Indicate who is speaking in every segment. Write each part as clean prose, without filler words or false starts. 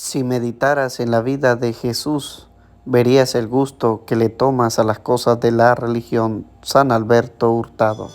Speaker 1: Si meditaras en la vida de Jesús, verías el gusto que le tomas a las cosas de la religión. San Alberto Hurtado.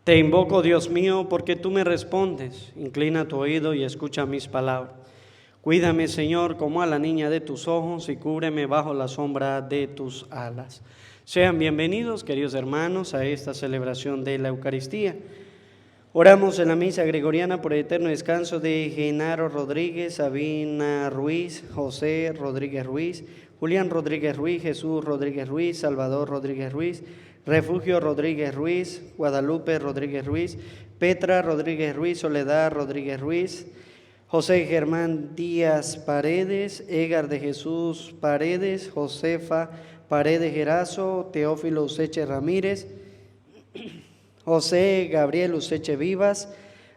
Speaker 2: Te invoco, Dios mío, porque tú me respondes. Inclina tu oído y escucha mis palabras. Cuídame, Señor, como a la niña de tus ojos y cúbreme bajo la sombra de tus alas. Sean bienvenidos, queridos hermanos, a esta celebración de la Eucaristía. Oramos en la misa gregoriana por el eterno descanso de Genaro Rodríguez, Sabina Ruiz, José Rodríguez Ruiz, Julián Rodríguez Ruiz, Jesús Rodríguez Ruiz, Salvador Rodríguez Ruiz, Refugio Rodríguez Ruiz, Guadalupe Rodríguez Ruiz, Petra Rodríguez Ruiz, Soledad Rodríguez Ruiz, José Germán Díaz Paredes, Edgar de Jesús Paredes, Josefa Paredes Gerazo, Teófilo Useche Ramírez, José Gabriel Useche Vivas,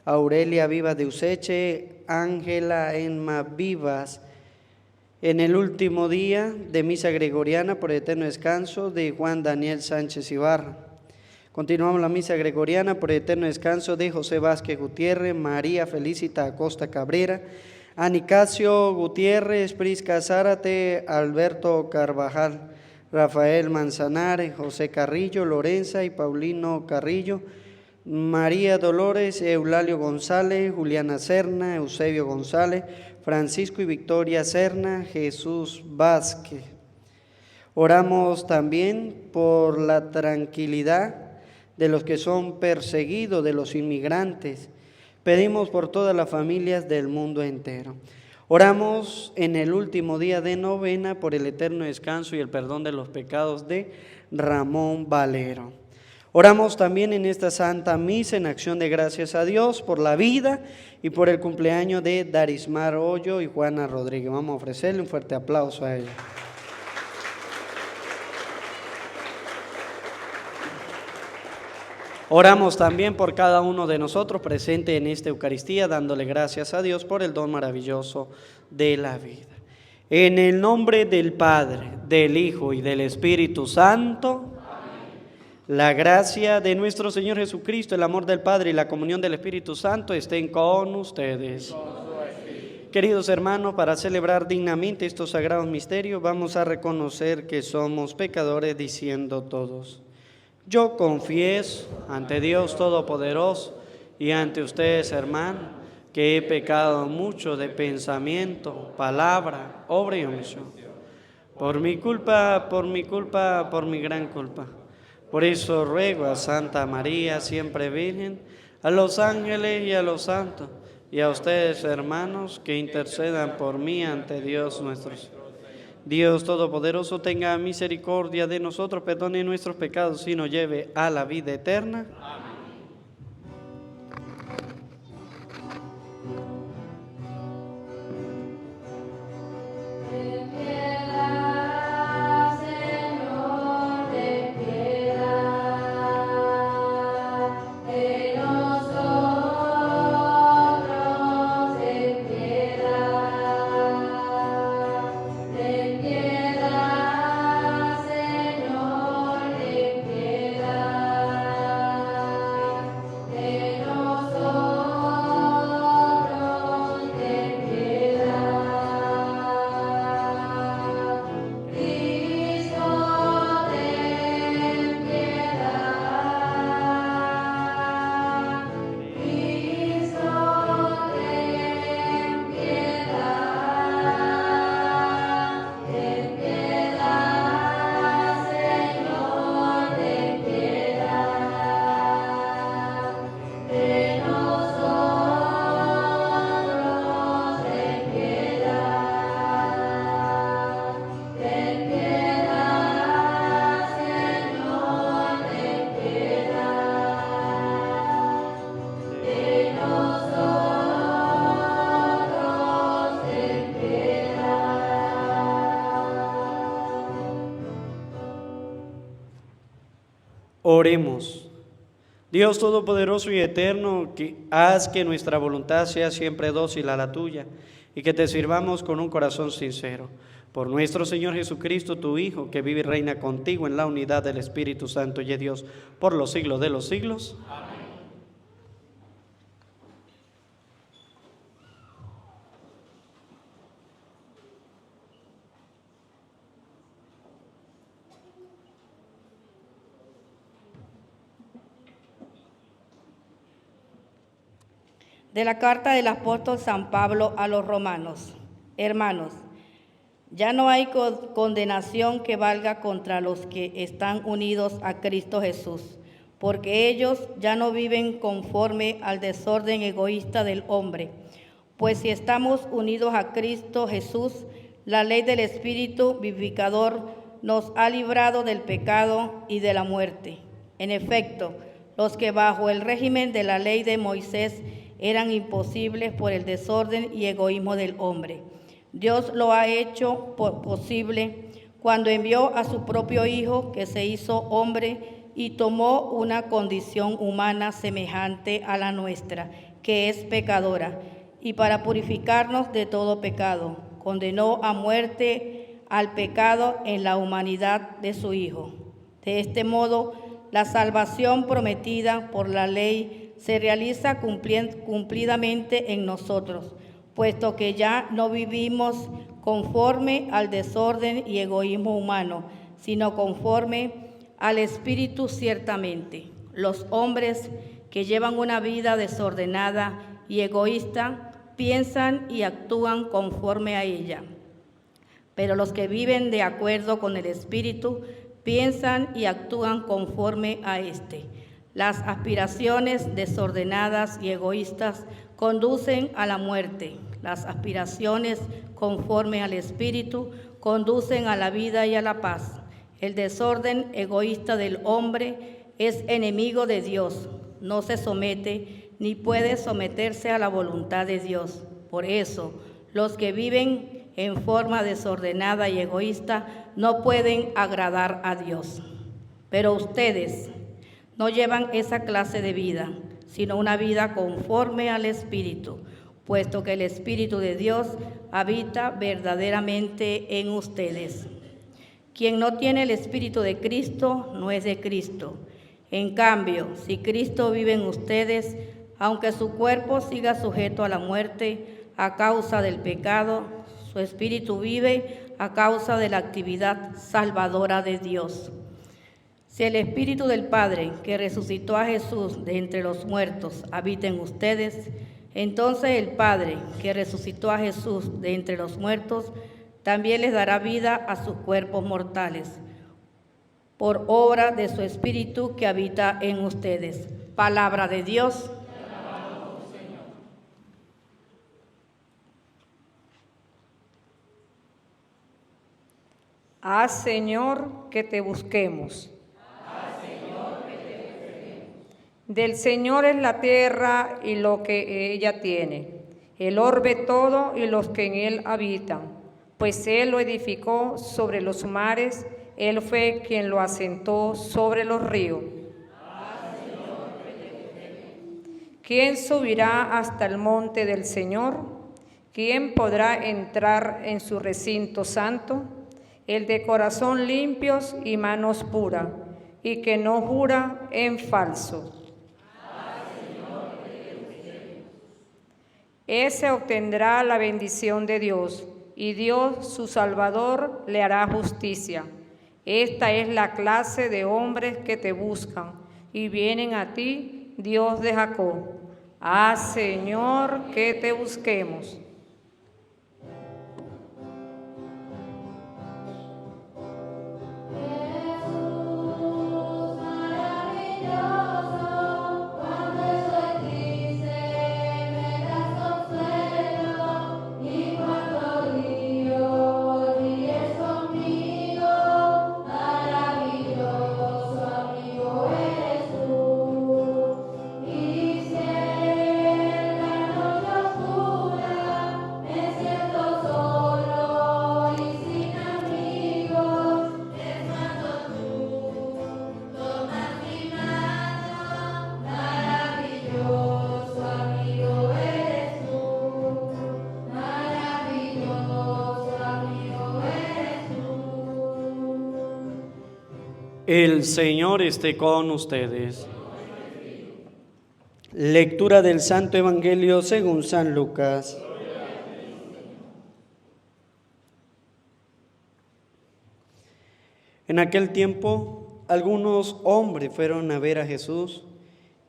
Speaker 2: Aurelia Vivas de Useche, Ángela Enma Vivas. En el último día de misa gregoriana por eterno descanso de Juan Daniel Sánchez Ibarra. Continuamos la misa gregoriana por eterno descanso de José Vázquez Gutiérrez, María Felicita Acosta Cabrera, Anicasio Gutiérrez, Prisca Zárate, Alberto Carvajal, Rafael Manzanares, José Carrillo, Lorenza y Paulino Carrillo, María Dolores, Eulalio González, Juliana Serna, Eusebio González, Francisco y Victoria Serna, Jesús Vázquez. Oramos también por la tranquilidad de los que son perseguidos, de los inmigrantes. Pedimos por todas las familias del mundo entero. Oramos en el último día de novena por el eterno descanso y el perdón de los pecados de Ramón Valero. Oramos también en esta Santa Misa en acción de gracias a Dios por la vida y por el cumpleaños de Darismar Hoyo y Juana Rodríguez. Vamos a ofrecerle un fuerte aplauso a ellos. Oramos también por cada uno de nosotros presente en esta Eucaristía, dándole gracias a Dios por el don maravilloso de la vida. En el nombre del Padre, del Hijo y del Espíritu Santo. La gracia de nuestro Señor Jesucristo, el amor del Padre y la comunión del Espíritu Santo estén con ustedes. Queridos hermanos, para celebrar dignamente estos sagrados misterios, vamos a reconocer que somos pecadores diciendo todos: yo confieso ante Dios Todopoderoso y ante ustedes, hermanos, que he pecado mucho de pensamiento, palabra, obra y omisión. Por mi culpa, por mi gran culpa. Por eso ruego a Santa María, siempre Virgen, a los ángeles y a los santos, y a ustedes, hermanos, que intercedan por mí ante Dios nuestro Señor. Dios Todopoderoso tenga misericordia de nosotros, perdone nuestros pecados y nos lleve a la vida eterna. Amén. Oremos. Dios Todopoderoso y Eterno, haz que nuestra voluntad sea siempre dócil a la tuya y que te sirvamos con un corazón sincero. Por nuestro Señor Jesucristo, tu Hijo, que vive y reina contigo en la unidad del Espíritu Santo y de Dios por los siglos de los siglos. Amén.
Speaker 3: De la carta del apóstol San Pablo a los romanos. Hermanos, ya no hay condenación que valga contra los que están unidos a Cristo Jesús, porque ellos ya no viven conforme al desorden egoísta del hombre. Pues si estamos unidos a Cristo Jesús, la ley del Espíritu vivificador nos ha librado del pecado y de la muerte. En efecto, los que bajo el régimen de la ley de Moisés eran imposibles por el desorden y egoísmo del hombre, Dios lo ha hecho posible cuando envió a su propio Hijo, que se hizo hombre y tomó una condición humana semejante a la nuestra, que es pecadora, y para purificarnos de todo pecado, condenó a muerte al pecado en la humanidad de su Hijo. De este modo, la salvación prometida por la ley se realiza cumplidamente en nosotros, puesto que ya no vivimos conforme al desorden y egoísmo humano, sino conforme al Espíritu. Ciertamente, los hombres que llevan una vida desordenada y egoísta piensan y actúan conforme a ella, pero los que viven de acuerdo con el Espíritu piensan y actúan conforme a éste. Las aspiraciones desordenadas y egoístas conducen a la muerte. Las aspiraciones conforme al Espíritu conducen a la vida y a la paz. El desorden egoísta del hombre es enemigo de Dios. No se somete ni puede someterse a la voluntad de Dios. Por eso, los que viven en forma desordenada y egoísta no pueden agradar a Dios. Pero ustedes no llevan esa clase de vida, sino una vida conforme al Espíritu, puesto que el Espíritu de Dios habita verdaderamente en ustedes. Quien no tiene el Espíritu de Cristo no es de Cristo. En cambio, si Cristo vive en ustedes, aunque su cuerpo siga sujeto a la muerte a causa del pecado, su Espíritu vive a causa de la actividad salvadora de Dios. Si el Espíritu del Padre, que resucitó a Jesús de entre los muertos, habita en ustedes, entonces el Padre, que resucitó a Jesús de entre los muertos, también les dará vida a sus cuerpos mortales, por obra de su Espíritu que habita en ustedes. Palabra de Dios.
Speaker 4: Haz, Señor, que te busquemos. Del Señor es la tierra y lo que ella tiene, el orbe todo y los que en él habitan, pues Él lo edificó sobre los mares, Él fue quien lo asentó sobre los ríos. ¿Quién subirá hasta el monte del Señor? ¿Quién podrá entrar en su recinto santo? El de corazón limpios y manos puras, y que no jura en falso. Ese obtendrá la bendición de Dios, y Dios, su Salvador, le hará justicia. Esta es la clase de hombres que te buscan, y vienen a ti, Dios de Jacob. Haz, Señor, que te busquemos.
Speaker 5: Y si en la noche oscura
Speaker 2: El Señor esté con ustedes. Lectura del Santo Evangelio según San Lucas. En aquel tiempo, algunos hombres fueron a ver a Jesús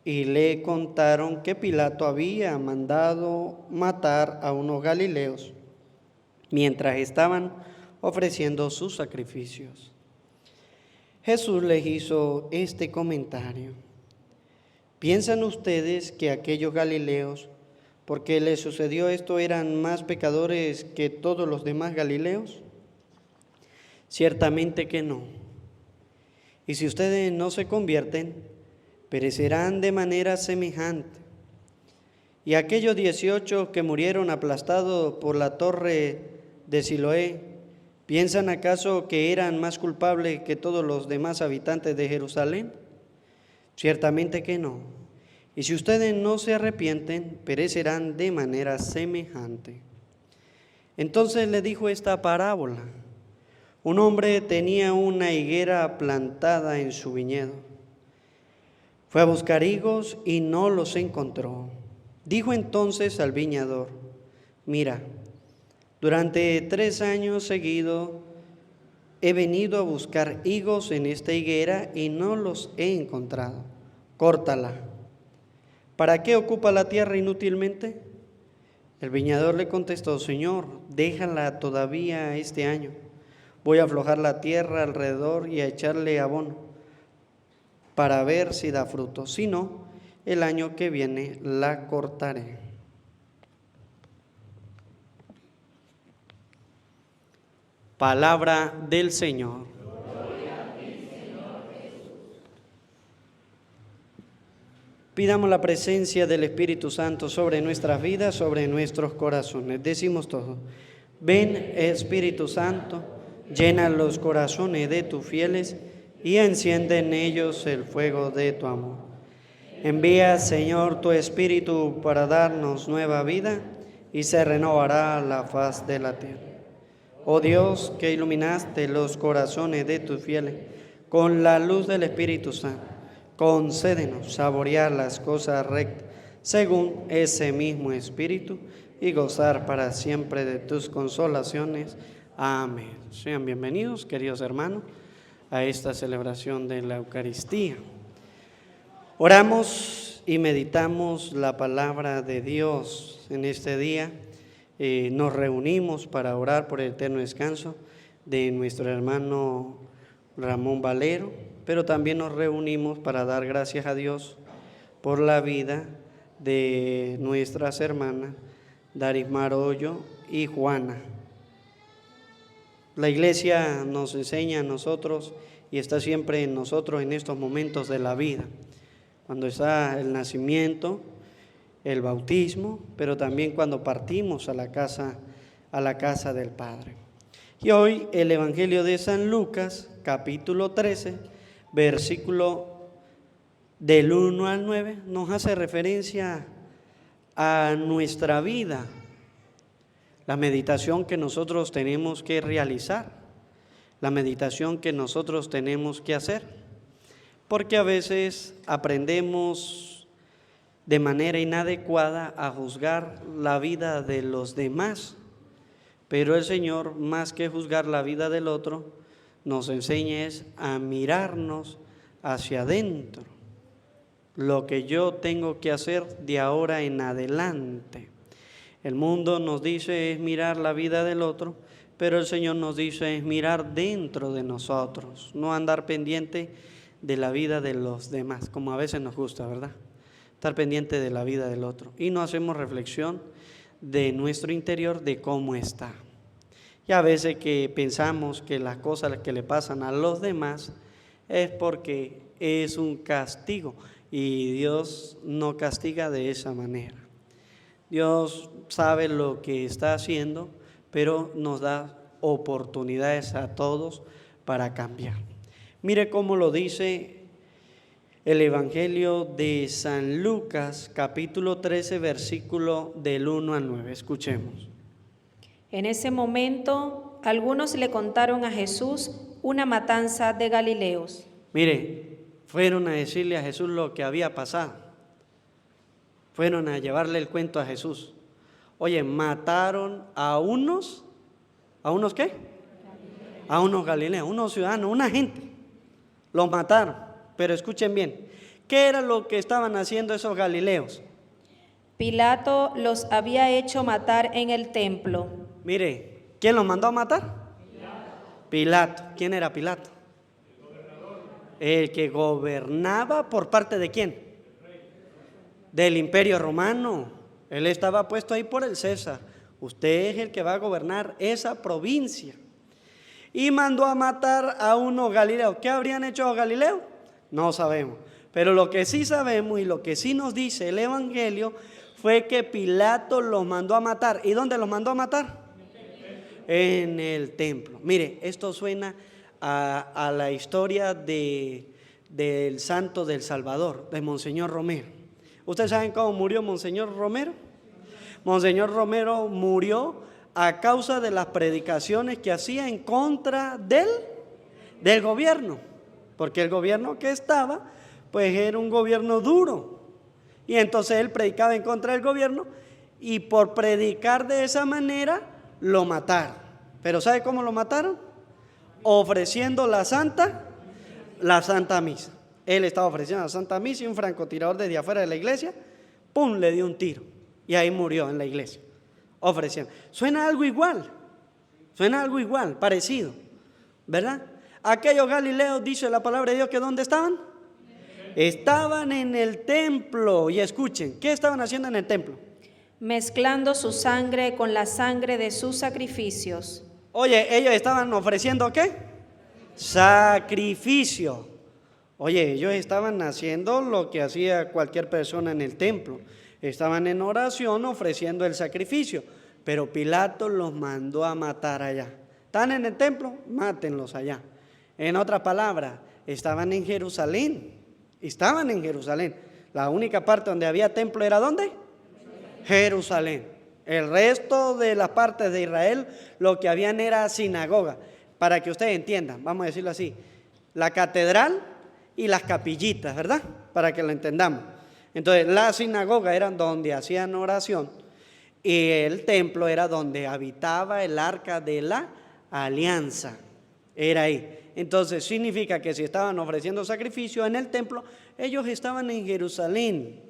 Speaker 2: y le contaron que Pilato había mandado matar a unos galileos mientras estaban ofreciendo sus sacrificios. Jesús les hizo este comentario: ¿piensan ustedes que aquellos galileos, porque les sucedió esto, eran más pecadores que todos los demás galileos? Ciertamente que no. Y si ustedes no se convierten, perecerán de manera semejante. Y aquellos 18 que murieron aplastados por la torre de Siloé, ¿piensan acaso que eran más culpables que todos los demás habitantes de Jerusalén? Ciertamente que no. Y si ustedes no se arrepienten, perecerán de manera semejante. Entonces le dijo esta parábola: un hombre tenía una higuera plantada en su viñedo. Fue a buscar higos y no los encontró. Dijo entonces al viñador: mira, durante 3 años seguidos he venido a buscar higos en esta higuera y no los he encontrado. Córtala. ¿Para qué ocupa la tierra inútilmente? El viñador le contestó: Señor, déjala todavía este año. Voy a aflojar la tierra alrededor y a echarle abono para ver si da fruto. Si no, el año que viene la cortaré. Palabra del Señor. Gloria a ti, Señor Jesús. Pidamos la presencia del Espíritu Santo sobre nuestras vidas, sobre nuestros corazones. Decimos todos: ven, Espíritu Santo, llena los corazones de tus fieles y enciende en ellos el fuego de tu amor. Envía, Señor, tu Espíritu para darnos nueva vida y se renovará la faz de la tierra. Oh Dios, que iluminaste los corazones de tus fieles con la luz del Espíritu Santo, concédenos saborear las cosas rectas según ese mismo Espíritu y gozar para siempre de tus consolaciones. Amén. Sean bienvenidos, queridos hermanos, a esta celebración de la Eucaristía. Oramos y meditamos la palabra de Dios en este día. Nos reunimos para orar por el eterno descanso de nuestro hermano Ramón Valero, pero también nos reunimos para dar gracias a Dios por la vida de nuestras hermanas Darismar Hoyo y Juana. La Iglesia nos enseña a nosotros y está siempre en nosotros en estos momentos de la vida, cuando está el nacimiento, el bautismo, pero también cuando partimos a la casa del Padre. Y hoy el Evangelio de San Lucas, capítulo 13, versículo del 1 al 9, nos hace referencia a nuestra vida, la meditación que nosotros tenemos que realizar, la meditación que nosotros tenemos que hacer, porque a veces aprendemos de manera inadecuada a juzgar la vida de los demás, pero el Señor, más que juzgar la vida del otro, nos enseña es a mirarnos hacia adentro, lo que yo tengo que hacer de ahora en adelante. El mundo nos dice es mirar la vida del otro, pero el Señor nos dice es mirar dentro de nosotros, no andar pendiente de la vida de los demás, como a veces nos gusta, ¿verdad? Estar pendiente de la vida del otro y no hacemos reflexión de nuestro interior de cómo está. Y a veces que pensamos que las cosas que le pasan a los demás es porque es un castigo y Dios no castiga de esa manera. Dios sabe lo que está haciendo, pero nos da oportunidades a todos para cambiar. Mire cómo lo dice el Evangelio de San Lucas, capítulo 13, versículo del 1 al 9. Escuchemos.
Speaker 4: En ese momento, algunos le contaron a Jesús una matanza de galileos.
Speaker 2: Mire, fueron a decirle a Jesús lo que había pasado. Fueron a llevarle el cuento a Jesús. Oye, mataron ¿a unos qué? A unos galileos, unos ciudadanos, una gente. Los mataron, pero escuchen bien. ¿Qué era lo que estaban haciendo esos galileos?
Speaker 4: Pilato los había hecho matar en el templo.
Speaker 2: Mire, ¿quién los mandó a matar? Pilato. ¿Quién era Pilato? El que gobernaba por parte de quién? Del Imperio Romano. Él estaba puesto ahí por el César. Usted es el que va a gobernar esa provincia. Y mandó a matar a unos galileos. ¿Qué habrían hecho los galileos? No sabemos. Pero lo que sí sabemos y lo que sí nos dice el Evangelio fue que Pilato los mandó a matar. ¿Y dónde los mandó a matar? En el templo. Mire, esto suena a la historia del santo del Salvador, de Monseñor Romero. ¿Ustedes saben cómo murió Monseñor Romero? Monseñor Romero murió a causa de las predicaciones que hacía en contra del gobierno, porque el gobierno que estaba, pues era un gobierno duro, y entonces él predicaba en contra del gobierno, y por predicar de esa manera, lo mataron. ¿Pero sabe cómo lo mataron? Ofreciendo la Santa Misa. Él estaba ofreciendo la Santa Misa y un francotirador desde afuera de la iglesia, ¡pum!, le dio un tiro, y ahí murió en la iglesia. Ofreciendo. Suena algo igual, parecido, ¿verdad? Aquellos galileos, dice la palabra de Dios, que ¿dónde estaban? Estaban en el templo. Y escuchen, ¿qué estaban haciendo en el templo?
Speaker 4: Mezclando su sangre con la sangre de sus sacrificios.
Speaker 2: Oye, ellos estaban ofreciendo ¿qué? Sacrificio. Oye, ellos estaban haciendo lo que hacía cualquier persona en el templo. Estaban en oración ofreciendo el sacrificio, pero Pilato los mandó a matar allá. ¿Están en el templo? Mátenlos allá. En otras palabras, estaban en Jerusalén. La única parte donde había templo era ¿dónde? Jerusalén. El resto de las partes de Israel lo que habían era sinagoga. Para que ustedes entiendan, vamos a decirlo así, la catedral y las capillitas, ¿verdad? Para que lo entendamos. Entonces, la sinagoga era donde hacían oración y el templo era donde habitaba el arca de la alianza. Era ahí. Entonces, significa que si estaban ofreciendo sacrificio en el templo, ellos estaban en Jerusalén.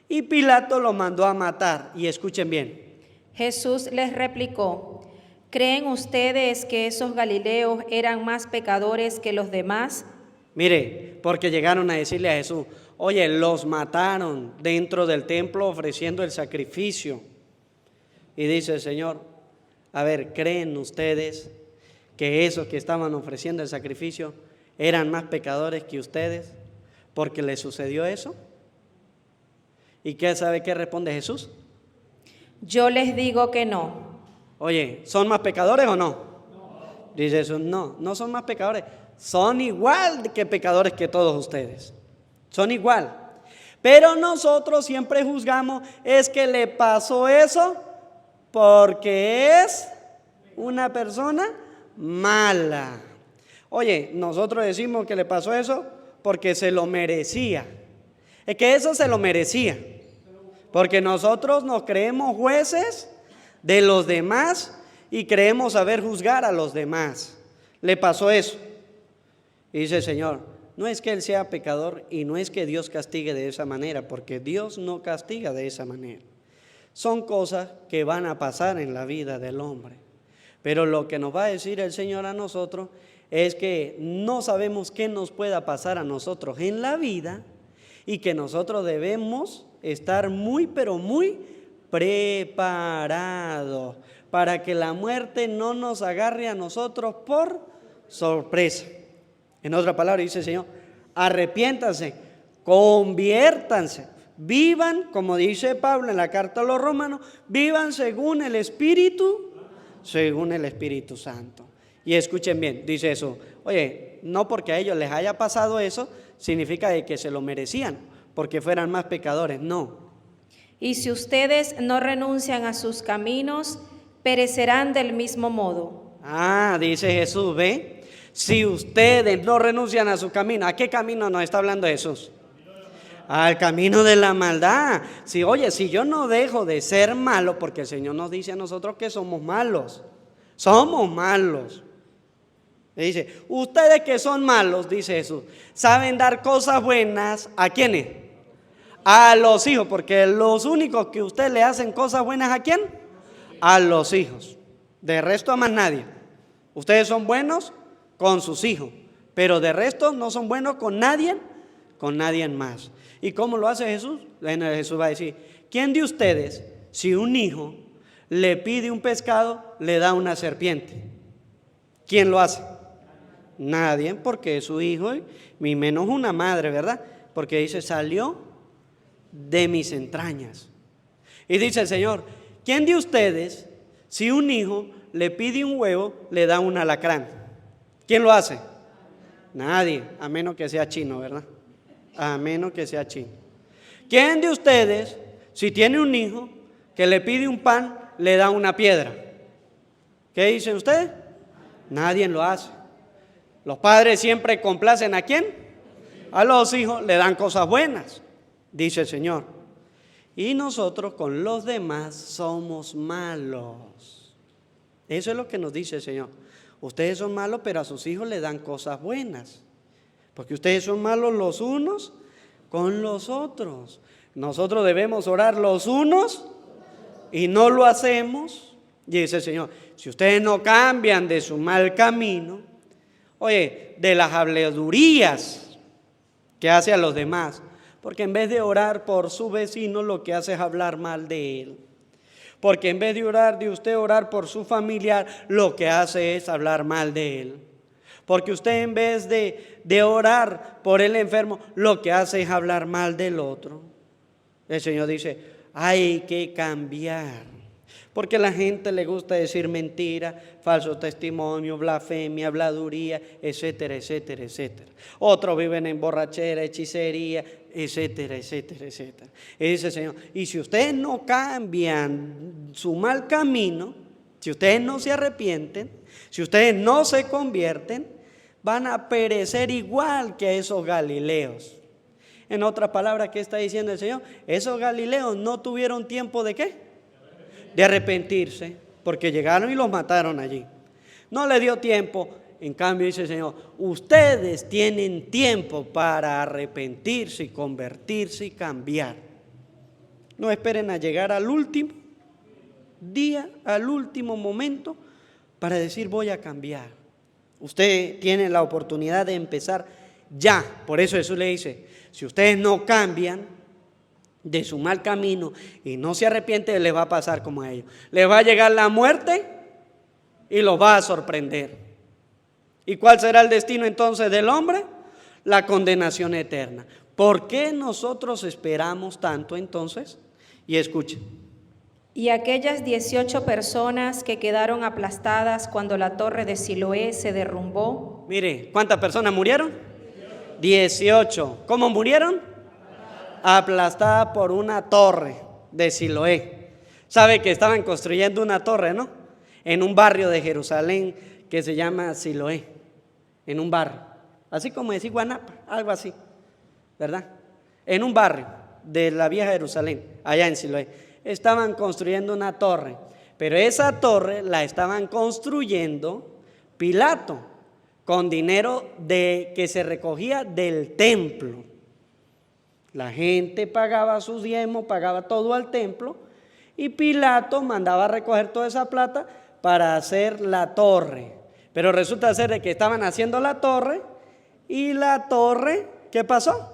Speaker 2: Y Pilato los mandó a matar. Y escuchen bien.
Speaker 4: Jesús les replicó: ¿creen ustedes que esos galileos eran más pecadores que los demás?
Speaker 2: Mire, porque llegaron a decirle a Jesús: oye, los mataron dentro del templo ofreciendo el sacrificio. Y dice el Señor: a ver, ¿creen ustedes que esos que estaban ofreciendo el sacrificio eran más pecadores que ustedes porque les sucedió eso? ¿Y qué sabe qué responde Jesús?
Speaker 4: Yo les digo que no.
Speaker 2: Oye, ¿son más pecadores o no? Dice Jesús: no son más pecadores, son igual que pecadores que todos ustedes. Son igual. Pero nosotros siempre juzgamos, es que le pasó eso porque es una persona mala. Oye, nosotros decimos que le pasó eso porque se lo merecía. Es que eso se lo merecía. Porque nosotros nos creemos jueces de los demás y creemos saber juzgar a los demás. Le pasó eso. Y dice el Señor: no es que él sea pecador y no es que Dios castigue de esa manera, porque Dios no castiga de esa manera. Son cosas que van a pasar en la vida del hombre. Pero lo que nos va a decir el Señor a nosotros es que no sabemos qué nos pueda pasar a nosotros en la vida y que nosotros debemos estar muy, pero muy preparados para que la muerte no nos agarre a nosotros por sorpresa. En otra palabra dice el Señor: arrepiéntanse, conviértanse, vivan, como dice Pablo en la carta a los Romanos, vivan según el Espíritu Santo. Y escuchen bien, dice eso: oye, no porque a ellos les haya pasado eso, significa de que se lo merecían, porque fueran más pecadores, no.
Speaker 4: Y si ustedes no renuncian a sus caminos, perecerán del mismo modo.
Speaker 2: Dice Jesús, ¿ve? Si ustedes no renuncian a su camino, ¿a qué camino nos está hablando Jesús? Al camino de la maldad. Si, oye, si yo no dejo de ser malo, porque el Señor nos dice a nosotros que somos malos. Somos malos. Y dice, ustedes que son malos, dice Jesús, saben dar cosas buenas, ¿a quiénes? A los hijos, porque los únicos que ustedes le hacen cosas buenas, ¿a quién? A los hijos. De resto a más nadie. Ustedes son buenos con sus hijos, pero de resto no son buenos con nadie más. ¿Y cómo lo hace Jesús? Bueno, Jesús va a decir, ¿quién de ustedes, si un hijo le pide un pescado, le da una serpiente? ¿Quién lo hace? Nadie, porque es su hijo, y menos una madre, ¿verdad? Porque dice, salió de mis entrañas. Y dice el Señor, ¿quién de ustedes, si un hijo le pide un huevo, le da un alacrán? ¿Quién lo hace? Nadie, a menos que sea chino, ¿verdad? A menos que sea chino. ¿Quién de ustedes, si tiene un hijo que le pide un pan, le da una piedra? ¿Qué dicen ustedes? Nadie lo hace. Los padres siempre complacen ¿a quién? A los hijos, le dan cosas buenas, dice el Señor. Y nosotros con los demás somos malos. Eso es lo que nos dice el Señor. Ustedes son malos, pero a sus hijos le dan cosas buenas. Porque ustedes son malos los unos con los otros. Nosotros debemos orar los unos y no lo hacemos. Y dice el Señor, si ustedes no cambian de su mal camino, oye, de las habladurías que hace a los demás, porque en vez de orar por su vecino, lo que hace es hablar mal de él. Porque en vez de orar por su familiar, lo que hace es hablar mal de él. Porque usted en vez de orar por el enfermo, lo que hace es hablar mal del otro. El Señor dice, hay que cambiar. Porque a la gente le gusta decir mentira, falso testimonio, blasfemia, habladuría, etcétera, etcétera, etcétera. Otros viven en borrachera, hechicería, etcétera, etcétera, etcétera. Y dice el Señor, y si ustedes no cambian su mal camino, si ustedes no se arrepienten, si ustedes no se convierten, van a perecer igual que esos galileos. En otras palabras, ¿qué está diciendo el Señor? Esos galileos no tuvieron tiempo ¿de qué? De arrepentirse, porque llegaron y los mataron allí. No le dio tiempo. En cambio dice el Señor, ustedes tienen tiempo para arrepentirse y convertirse y cambiar. No esperen a llegar al último día, al último momento para decir voy a cambiar. Usted tiene la oportunidad de empezar ya. Por eso Jesús le dice, si ustedes no cambian de su mal camino y no se arrepienten, les va a pasar como a ellos. Les va a llegar la muerte y los va a sorprender. ¿Y cuál será el destino entonces del hombre? La condenación eterna. ¿Por qué nosotros esperamos tanto entonces? Y escuchen.
Speaker 4: Y aquellas 18 personas que quedaron aplastadas cuando la torre de Siloé se derrumbó.
Speaker 2: Mire, ¿cuántas personas murieron? 18. ¿Cómo murieron? Aplastada por una torre de Siloé. Sabe que estaban construyendo una torre, ¿no? En un barrio de Jerusalén que se llama Siloé. En un barrio, así como decir Guanapa, algo así, ¿verdad? En un barrio de la vieja Jerusalén, allá en Siloé, estaban construyendo una torre. Pero esa torre la estaban construyendo Pilato con dinero que se recogía del templo. La gente pagaba sus diezmos, pagaba todo al templo, y Pilato mandaba a recoger toda esa plata para hacer la torre. Pero resulta ser de que estaban haciendo la torre, y la torre, ¿qué pasó?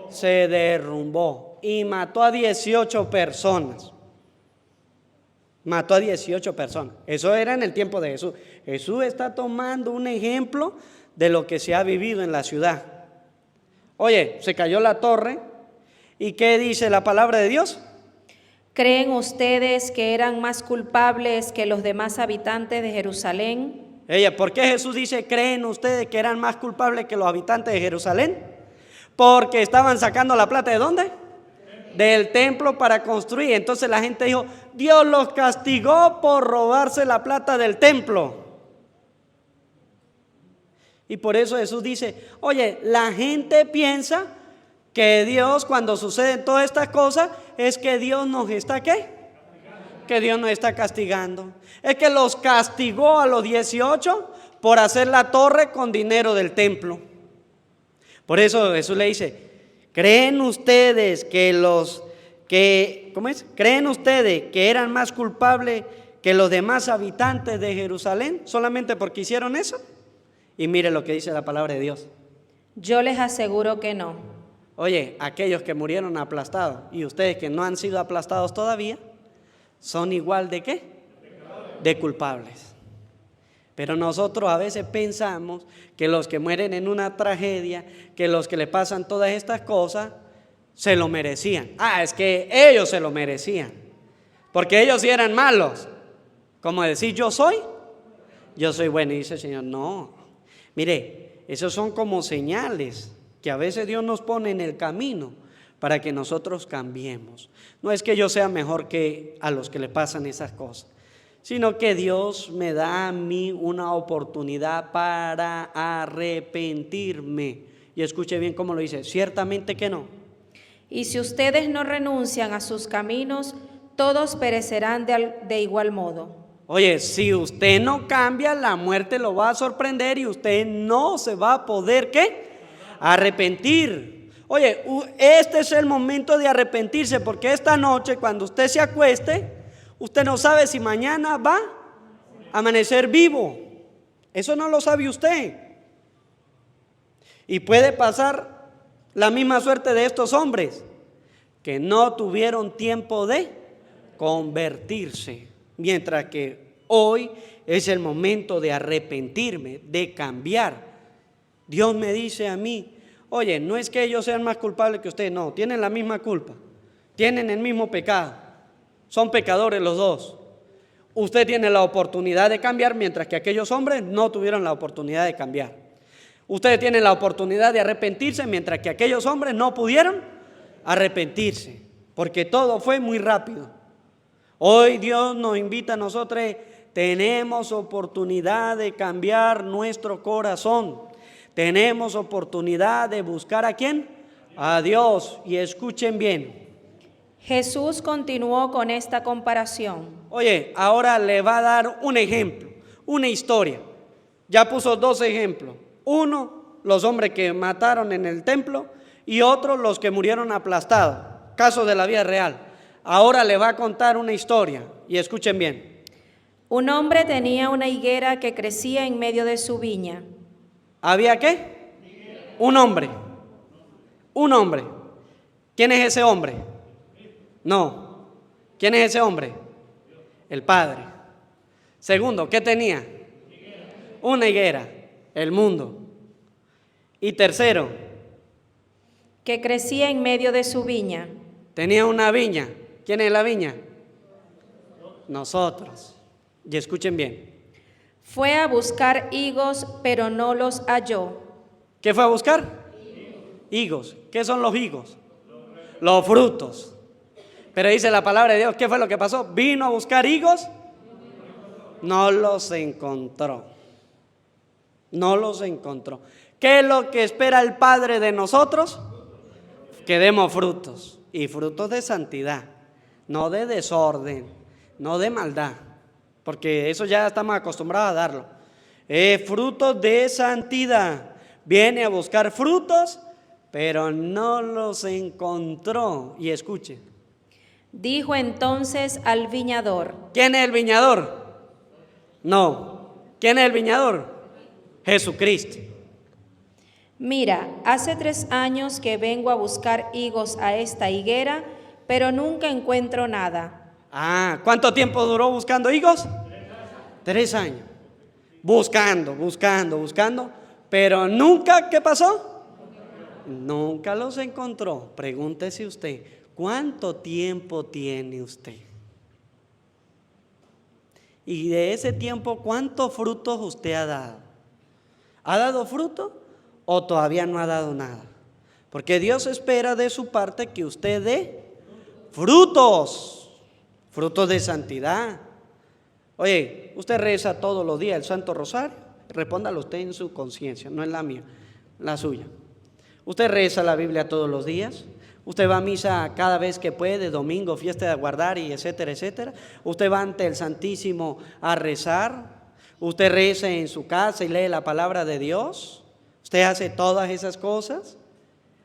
Speaker 2: Se derrumbó y mató a 18 personas. Mató a 18 personas. Eso era en el tiempo de Jesús. Jesús está tomando un ejemplo de lo que se ha vivido en la ciudad. Oye, se cayó la torre, ¿y qué dice la palabra de Dios?
Speaker 4: ¿Creen ustedes que eran más culpables que los demás habitantes de Jerusalén?
Speaker 2: ¿Por qué Jesús dice, creen ustedes que eran más culpables que los habitantes de Jerusalén? Porque estaban sacando la plata ¿de dónde? Del templo para construir. Entonces la gente dijo, Dios los castigó por robarse la plata del templo. Y por eso Jesús dice, oye, la gente piensa que Dios, cuando suceden todas estas cosas, es que Dios nos está, ¿qué? Que Dios nos está castigando. Es que los castigó a los 18 por hacer la torre con dinero del templo. Por eso Jesús le dice, ¿creen ustedes ¿creen ustedes que eran más culpables que los demás habitantes de Jerusalén solamente porque hicieron eso? Y mire lo que dice la palabra de Dios.
Speaker 4: Yo les aseguro que no.
Speaker 2: Oye, aquellos que murieron aplastados y ustedes que no han sido aplastados todavía, son igual de ¿qué? De culpables. Pero nosotros a veces pensamos que los que mueren en una tragedia, que los que le pasan todas estas cosas, se lo merecían. Es que ellos se lo merecían, porque ellos sí eran malos. Como decir, yo soy bueno. Y dice el Señor, no. Mire, esos son como señales que a veces Dios nos pone en el camino para que nosotros cambiemos. No es que yo sea mejor que a los que le pasan esas cosas, sino que Dios me da a mí una oportunidad para arrepentirme. Y escuche bien cómo lo dice, ciertamente que no.
Speaker 4: Y si ustedes no renuncian a sus caminos, todos perecerán de igual modo.
Speaker 2: Oye, si usted no cambia, la muerte lo va a sorprender y usted no se va a poder, ¿qué? Arrepentir. Oye, este es el momento de arrepentirse, porque esta noche cuando usted se acueste, usted no sabe si mañana va a amanecer vivo. Eso no lo sabe usted. Y puede pasar la misma suerte de estos hombres, que no tuvieron tiempo de convertirse. Mientras que hoy es el momento de arrepentirme, de cambiar. Dios me dice a mí, oye, no es que ellos sean más culpables que ustedes, no, tienen la misma culpa, tienen el mismo pecado, son pecadores los dos. Usted tiene la oportunidad de cambiar, mientras que aquellos hombres no tuvieron la oportunidad de cambiar. Ustedes tienen la oportunidad de arrepentirse, mientras que aquellos hombres no pudieron arrepentirse, porque todo fue muy rápido. Hoy Dios nos invita a nosotros, tenemos oportunidad de cambiar nuestro corazón. Tenemos oportunidad de buscar ¿a quién? A Dios. Y escuchen bien.
Speaker 4: Jesús continuó con esta comparación.
Speaker 2: Oye, ahora le va a dar un ejemplo, una historia. Ya puso dos ejemplos. Uno, los hombres que mataron en el templo, y otro, los que murieron aplastados. Caso de la vida real. Ahora le va a contar una historia y escuchen bien.
Speaker 4: Un hombre tenía una higuera que crecía en medio de su viña.
Speaker 2: ¿Había qué? Un hombre. Un hombre. ¿Quién es ese hombre? No. ¿Quién es ese hombre? El Padre. Segundo, ¿qué tenía? Una higuera. El mundo. Y tercero,
Speaker 4: que crecía en medio de su viña.
Speaker 2: Tenía una viña. ¿Quién es la viña? Nosotros. Y escuchen bien.
Speaker 4: Fue a buscar higos, pero no los halló.
Speaker 2: ¿Qué fue a buscar? Higos. ¿Qué son los higos? Los frutos. Pero dice la palabra de Dios, ¿qué fue lo que pasó? Vino a buscar higos, no los encontró. No los encontró. ¿Qué es lo que espera el Padre de nosotros? Que demos frutos, y frutos de santidad, no de desorden, no de maldad, porque eso ya estamos acostumbrados a darlo. Frutos de santidad. Viene a buscar frutos, pero no los encontró. Y escuchen.
Speaker 4: Dijo entonces al viñador.
Speaker 2: ¿Quién es el viñador? No. ¿Quién es el viñador? Jesucristo.
Speaker 4: Mira, hace 3 años que vengo a buscar higos a esta higuera, pero nunca encuentro nada.
Speaker 2: ¿Cuánto tiempo duró buscando higos? 3 años. Buscando, pero nunca, ¿qué pasó? Nunca los encontró. Pregúntese usted, ¿cuánto tiempo tiene usted? Y de ese tiempo, ¿cuántos frutos usted ha dado? ¿Ha dado fruto o todavía no ha dado nada? Porque Dios espera de su parte que usted dé frutos, frutos de santidad. Oye, usted reza todos los días el Santo Rosario Respóndalo usted en su conciencia, no es la mía, la suya. ¿Usted reza la Biblia todos los días? ¿Usted va a misa cada vez que puede, domingo, fiesta de guardar y etcétera, etcétera? ¿Usted va ante el Santísimo a rezar? ¿Usted reza en su casa y lee la palabra de Dios? ¿Usted hace todas esas cosas?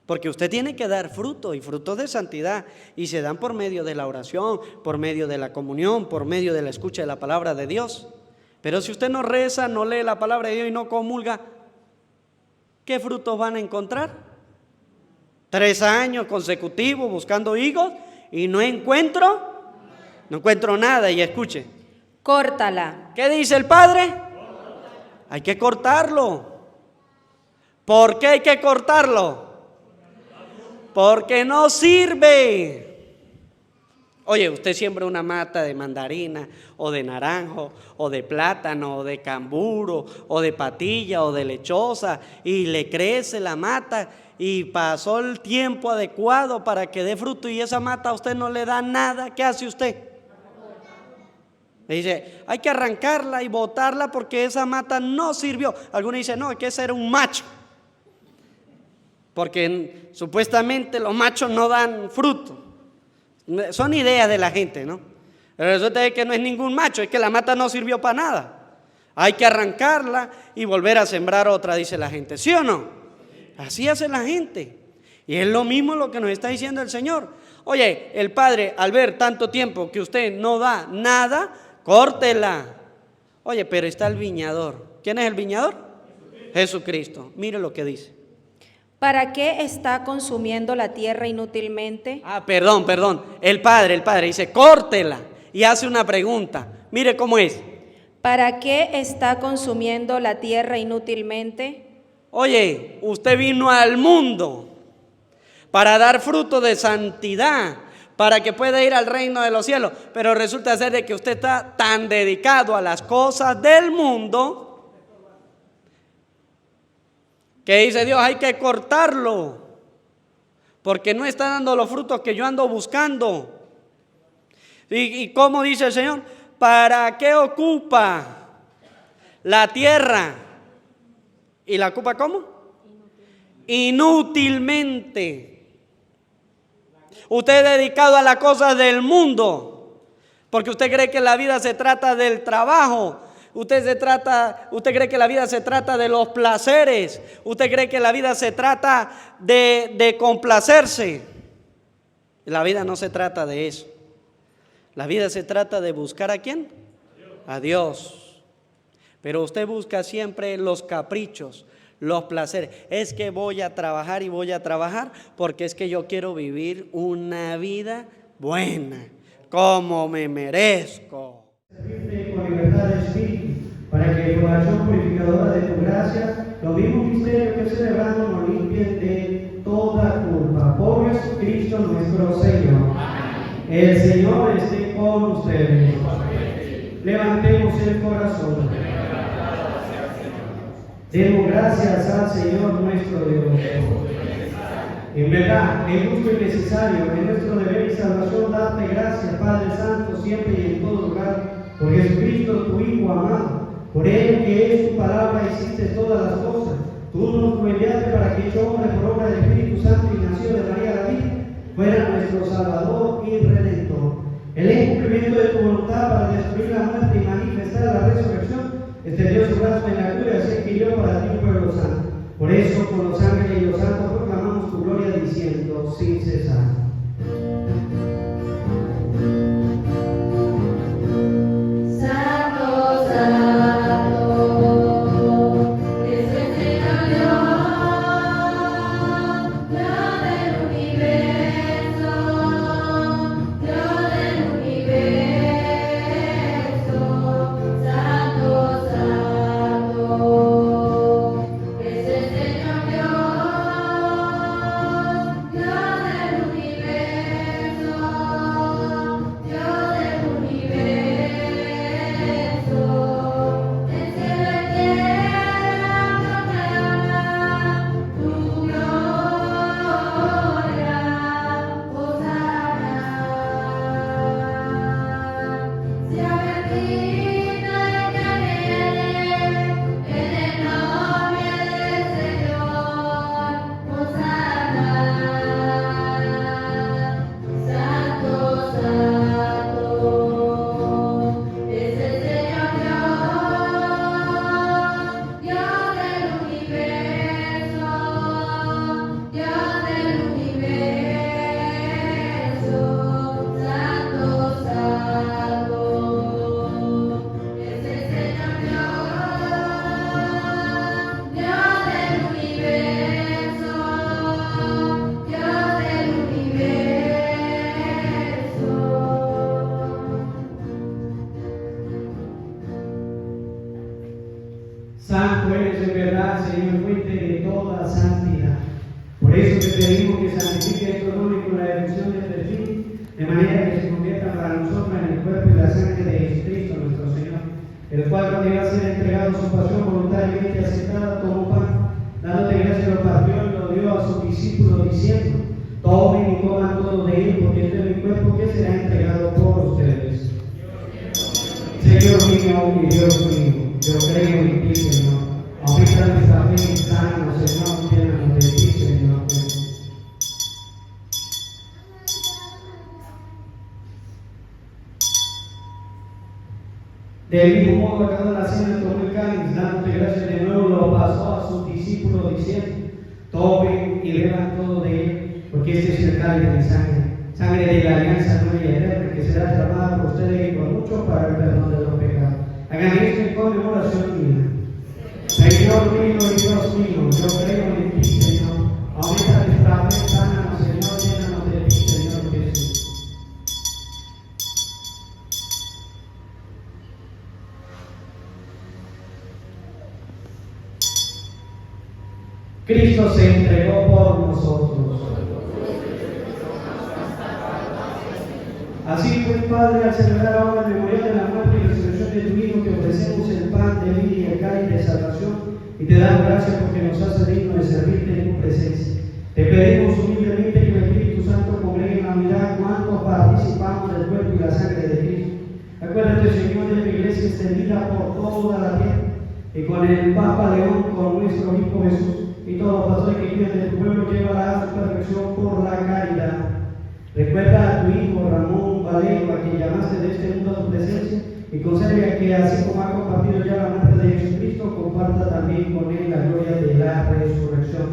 Speaker 2: Porque usted tiene que dar fruto, y frutos de santidad, y se dan por medio de la oración, por medio de la comunión, por medio de la escucha de la palabra de Dios. Pero si usted no reza, no lee la palabra de Dios y no comulga, ¿qué frutos van a encontrar? 3 años consecutivos buscando higos y no encuentro nada. Y escuche,
Speaker 4: Córtala.
Speaker 2: ¿qué dice el Padre? Hay que cortarlo. ¿Por qué hay que cortarlo? Porque no sirve. Oye, usted siembra una mata de mandarina o de naranjo o de plátano o de camburo o de patilla o de lechosa y le crece la mata y pasó el tiempo adecuado para que dé fruto y esa mata a usted no le da nada. ¿Qué hace usted? Le dice, hay que arrancarla y botarla porque esa mata no sirvió. Algunos dicen, no, hay que ser un macho, porque supuestamente los machos no dan fruto. Son ideas de la gente, ¿no? Pero resulta que no es ningún macho, es que la mata no sirvió para nada. Hay que arrancarla y volver a sembrar otra, dice la gente. ¿Sí o no? Así hace la gente. Y es lo mismo lo que nos está diciendo el Señor. Oye, el Padre, al ver tanto tiempo que usted no da nada, córtela. Oye, pero está el viñador. ¿Quién es el viñador? Jesucristo. Mire lo que dice.
Speaker 5: ¿Para qué está consumiendo la tierra inútilmente?
Speaker 2: Perdón. El Padre dice, córtela. Y hace una pregunta. Mire cómo es.
Speaker 5: ¿Para qué está consumiendo la tierra inútilmente?
Speaker 2: Oye, usted vino al mundo para dar fruto de santidad, para que pueda ir al reino de los cielos. Pero resulta ser de que usted está tan dedicado a las cosas del mundo que dice Dios, hay que cortarlo, porque no está dando los frutos que yo ando buscando. ¿Y cómo dice el Señor? ¿Para qué ocupa la tierra? ¿Y la ocupa cómo? Inútilmente. Usted es dedicado a las cosas del mundo, porque usted cree que la vida se trata del trabajo. Usted cree que la vida se trata de los placeres. Usted cree que la vida se trata de complacerse. La vida no se trata de eso. La vida se trata de buscar ¿a quién? A Dios. Pero usted busca siempre los caprichos, los placeres. Es que voy a trabajar y voy a trabajar porque es que yo quiero vivir una vida buena, como me merezco.
Speaker 6: Con libertad de espíritu, para que por la acción purificadora de tu gracia, los mismos misterios que celebramos nos limpien de toda culpa. Por Jesucristo nuestro Señor. El Señor esté con ustedes. Levantemos el corazón. Demos gracias al Señor nuestro Dios. En verdad, es justo y necesario, en nuestro deber y salvación, darte gracias, Padre Santo, siempre y en todo lugar, por Jesucristo, tu Hijo amado. Por Él, que es tu palabra, hiciste todas las cosas. Tú nos enviaste para que hecho hombre por obra del Espíritu Santo y nació de María la Virgen, fuera nuestro Salvador y Redentor. El cumplimiento de tu voluntad para destruir la muerte y manifestar la resurrección, extendió su brazo en la cruz y se adquirió para ti un pueblo santo. Por eso, con los ángeles y los santos proclamamos tu gloria diciendo sin cesar.
Speaker 7: Santo, Santo, es el Señor Dios, Dios del universo, Dios del universo. Santo, Santo, es el Señor Dios, Dios del universo.
Speaker 6: el cual cuando iba a ser entregado a su pasión voluntariamente aceptada, tomó pan, dándote gracias, lo partió y lo dio a sus discípulos, diciendo: tomen y coman todos de él, porque este es mi cuerpo que será entregado por ustedes. Señor mío y Dios mío, yo creo en ti, Señor. Aumenta nuestra fe, sánanos, Señor, llénanos de ti, Señor. Del mismo modo, acabando la cena, tomó el cáliz, dándote gracias de nuevo, lo pasó a sus discípulos, diciendo: tomen y beban todo de él, porque este es el cáliz de mi sangre, sangre de la alianza nueva y eterna, que será derramada por ustedes y por muchos para el perdón de los pecados. Hagan esto en conmemoración mía. Señor mío y Dios mío, yo creo en ti, Señor. Aumenta nuestra fe, sánanos, Señor, llénanos de ti, Señor Jesús. Cristo se entregó por nosotros. Así pues, Padre, al celebrar ahora el memorial de la muerte y resurrección de tu Hijo, te ofrecemos el pan de vida y el cáliz de salvación, y te damos gracias porque nos hace digno de servirte en tu presencia. Te pedimos humildemente que el Espíritu Santo congregue en la unidad cuando participamos del cuerpo y la sangre de Cristo. Acuérdate, Señor, de tu iglesia extendida por toda la tierra, y con el Papa León, con nuestro Hijo Jesús, y todos los pastores que cuidan de tu pueblo, llevará a su perfección por la caridad. Recuerda a tu hijo Ramón Valero, a quien llamaste de este mundo a tu presencia, y concede que, así como ha compartido ya la muerte de Jesucristo, comparta también con él la gloria de la resurrección.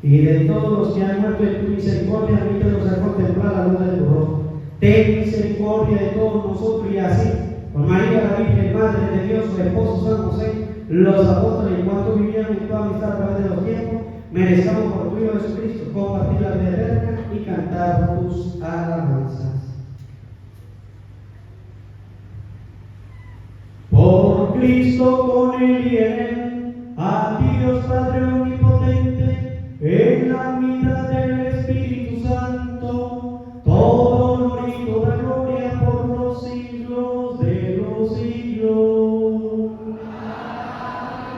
Speaker 6: Y de todos los que han muerto en tu misericordia, admítelos a contemplar la luz de tu rostro. Ten misericordia de todos nosotros, y así, con María la Virgen, Madre de Dios, su esposo San José, los apóstoles, en cuanto vivieron en tu amistad a través de los tiempos, merezcamos por tu Hijo Jesucristo compartir la vida eterna y cantar tus alabanzas. Por Cristo, con él y en él, a ti Dios Padre omnipotente, en la unidad del Espíritu Santo, todo honor y toda gloria por los siglos de los siglos.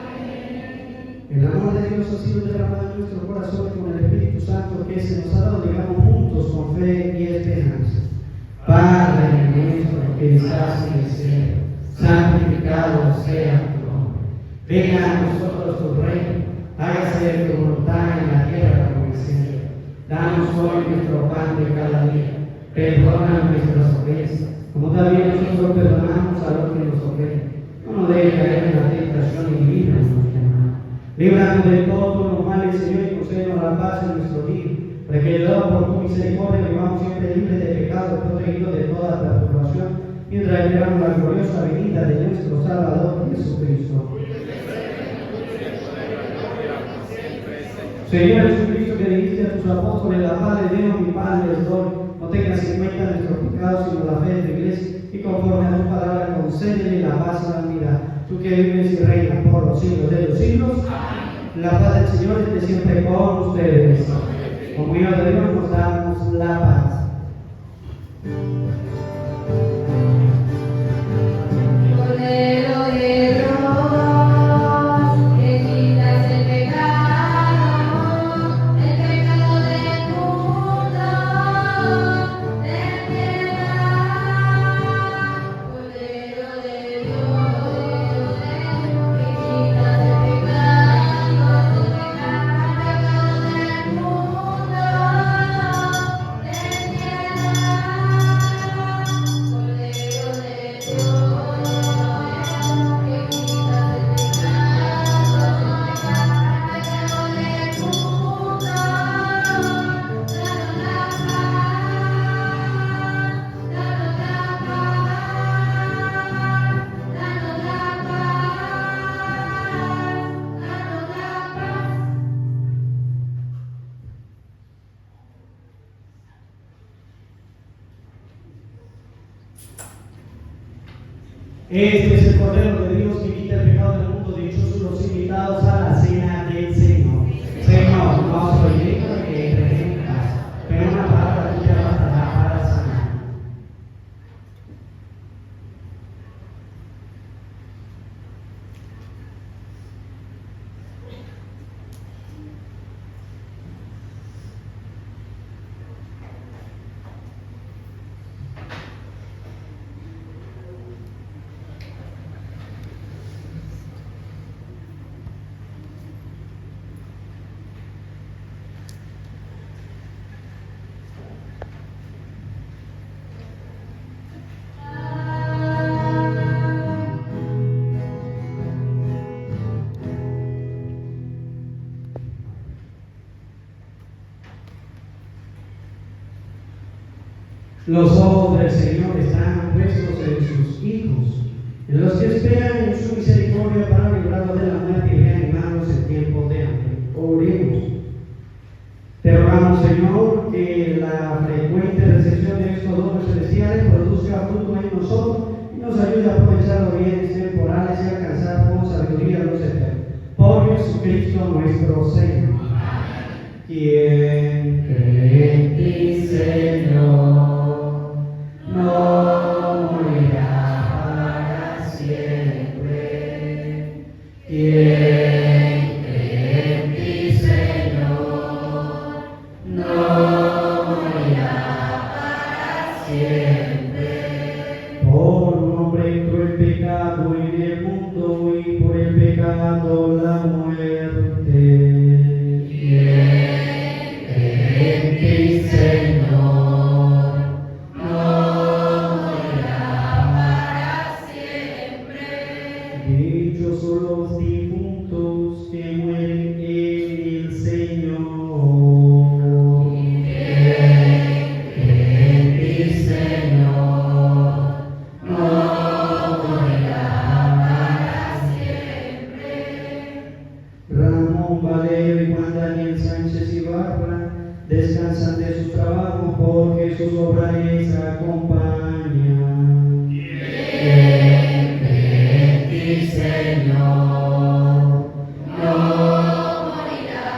Speaker 6: Amén. El amor de Dios ha sido derramado en nuestro corazón con el Espíritu Santo que se nos ha dado, digamos juntos con fe y esperanza. Padre nuestro que estás en el cielo, santificado sea tu nombre. Venga a nosotros tu reino, hágase tu voluntad en la tierra como en el cielo. Danos hoy nuestro pan de cada día. Perdona nuestras ofensas, como también nosotros perdonamos a los que nos ofenden. No nos dejes caer en la tentación y líbranos del mal. Líbranos de todos los males, Señor, y concédenos la paz en nuestro día, para que, ayudados por tu misericordia, vivamos siempre libres de pecado, protegidos de toda perturbación, mientras esperamos la gloriosa venida de nuestro Salvador Jesucristo. Señor Jesucristo, que dijiste a tus apóstoles: la paz de Dios mi paz les doy. No tengas en cuenta nuestros pecados, sino la fe de tu iglesia, y conforme a tu palabra concédele la paz y la unidad. Tú que vives y reinas por los siglos de los siglos. Amén. La paz del Señor esté siempre con ustedes. Como Hijo de Dios nos damos la paz.
Speaker 7: Cordero de Dios, que quitas el pecado del mundo, ten piedad. Cordero de Dios, que quitas el pecado del mundo, ten piedad. Cordero de Dios.
Speaker 6: Este es el Cordero de Dios que quita el pecado del mundo. Dichosos los invitados a la cena del Señor. Señor, no soy digno de que entres en mi casa, pero una palabra tuya bastará para sanar. Los ojos del Señor están puestos en sus hijos, en los que esperan en su misericordia para librarlos de la muerte y reanimarlos en tiempos de hambre. Oremos. Te rogamos, Señor, que la frecuente recepción de estos dones celestiales produzca fruto en nosotros y nos ayude a aprovechar los bienes temporales y alcanzar con sabiduría los eternos. Por Jesucristo nuestro Señor. ¿Quién cree en ti, Señor? No morirá para siempre. ¿Quién cree en ti, Señor? No morirá para siempre. Por un hombre entró el pecado en el mundo y por el pecado la muerte. Descansan de su trabajo porque sus obras les acompañan. ¿Quién cree en ti, Señor? No morirá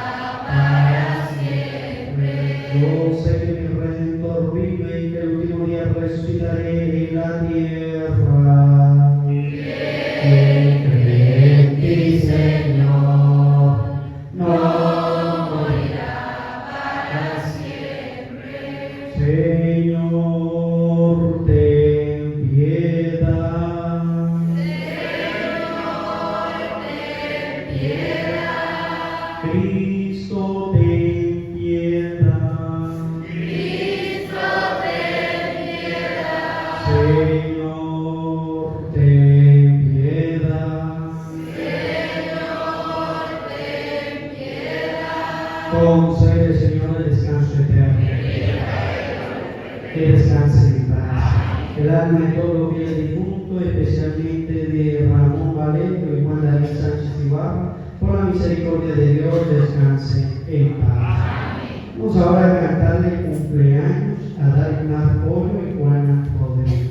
Speaker 6: para siempre. Yo sé que mi Redentor vive y que el último día resucitaré en la tierra. ¿Quién cree en ti, Señor? No. Señor, ten piedad. Señor, ten piedad. Cristo, ten piedad. Cristo, ten piedad. Señor, ten piedad. Señor, ten piedad. Concede, Señor, el descanso eterno. Que descansen en paz. El alma de todos los fieles difuntos, especialmente de Ramón Valerio y Juan David Sánchez Ibarra, por la misericordia de Dios, descansen en paz. Vamos ahora a cantarle cumpleaños a Dagmar Pollo y Juana Rodríguez.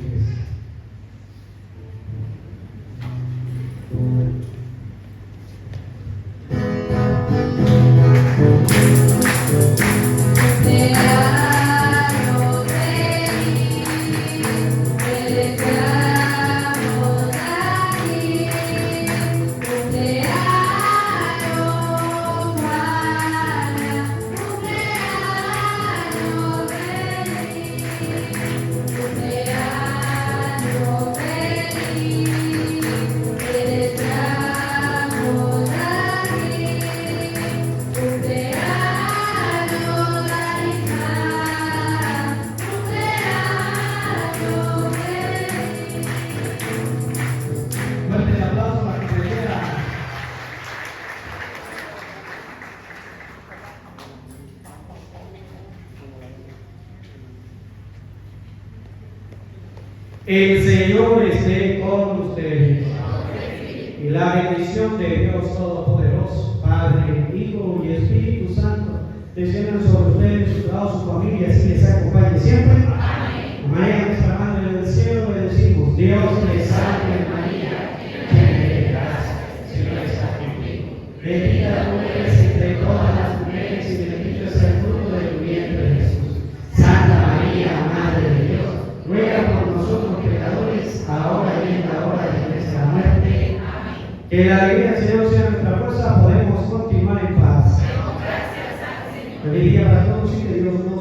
Speaker 6: El Señor esté con ustedes. Y la bendición de Dios Todopoderoso, Padre, Hijo y Espíritu Santo, desciendan sobre ustedes, sus lados, sus familias, y les acompañe siempre. Amén. María, nuestra Madre del Cielo, le decimos: Dios te salve María, llena de gracia, el Señor está contigo. Bendita tú eres entre todas las mujeres y bendito es el fruto de tu vientre, Jesús. Santa María, Madre de Dios, ruega por nosotros pecadores, ahora y en la hora de nuestra muerte. Amén. Que la alegría del Señor sea nuestra fuerza, podemos continuar en paz. Demos gracias al Señor. Feliz día para todos y que Dios nos